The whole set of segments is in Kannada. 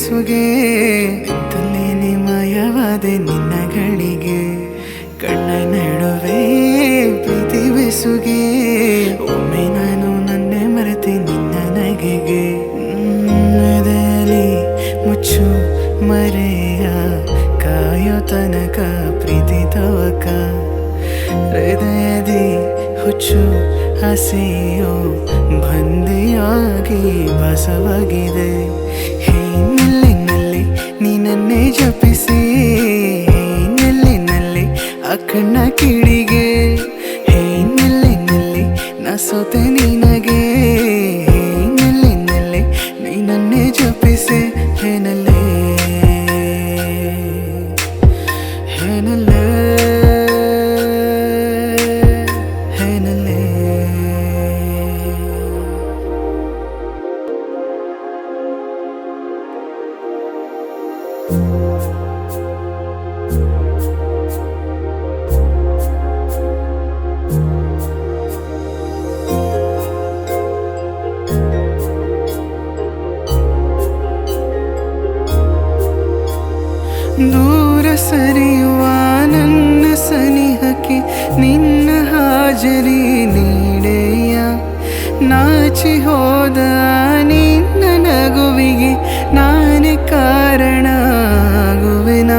ಬೆಸುಗೆ ತಲೆ ಮಾಯವಾದೆ ನಿನ್ನಗಳಿಗೆ ಕಣ್ಣ ನಡುವೆ ಪ್ರೀತಿ ಬೆಸುಗೆ ಒಮ್ಮೆ ನಾನು ನನ್ನೆ ಮರೆತೆ ನಿನ್ನ ನಗೆಗೆ ಎದೆಯಲ್ಲಿ ಮುಚ್ಚು ಮರೆಯ ಕಾಯೋ ತನಕ ಪ್ರೀತಿ ತವಕ ಹೃದಯದಿ ಹುಚ್ಚು ಹಸೆಯೋ ಬಂದೆಯಾಗಿ ಬಸವಾಗಿದೆ ನಲ್ಲಿ ನೀ ನನ್ನೇ ಜಪಿಸಿ ನಲ್ಲಿ ಆ ಕಣ್ಣ ಕಿಡಿಗೆ ನಲ್ಲಿ ನಾ ಸೋತೆ ನಿನಗೆ ನಲ್ಲಿ ನೀ ನನ್ನೇ ಜಪಿಸಿ ನಲ್ಲೇ ದೂರ ಸರಿಯುವ ನನ್ನ ಸನಿಹಕ್ಕೆ ನಿನ್ನ ಹಾಜರಿ ನೀಡೆಯ ನಾಚಿ ಹೋದ ನಿನ್ನ ನಗುವಿಗೆ ನಾನೇ ಕಾರಣ ಆಗುವೆನ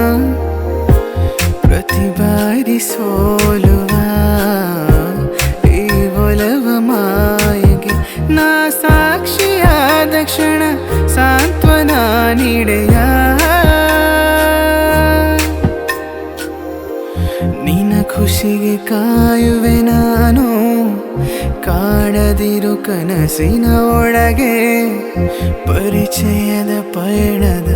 ಪ್ರತಿ ಬಾರಿ ಸೋಲುವ ಈ ಒಲವ ಮಾಯೆಗೆ ನಾ ಸಾಕ್ಷಿಯಾದ ಕ್ಷಣ ಸಾಂತ್ವನ ನೀಡೆಯ ನಿನ್ನ ಖುಷಿಗೆ ಕಾಯುವೆ ನಾನು ಕಾಡದಿರು ಕನಸಿನ ಒಳಗೆ ಪರಿಚಯದ ಪಯಣದ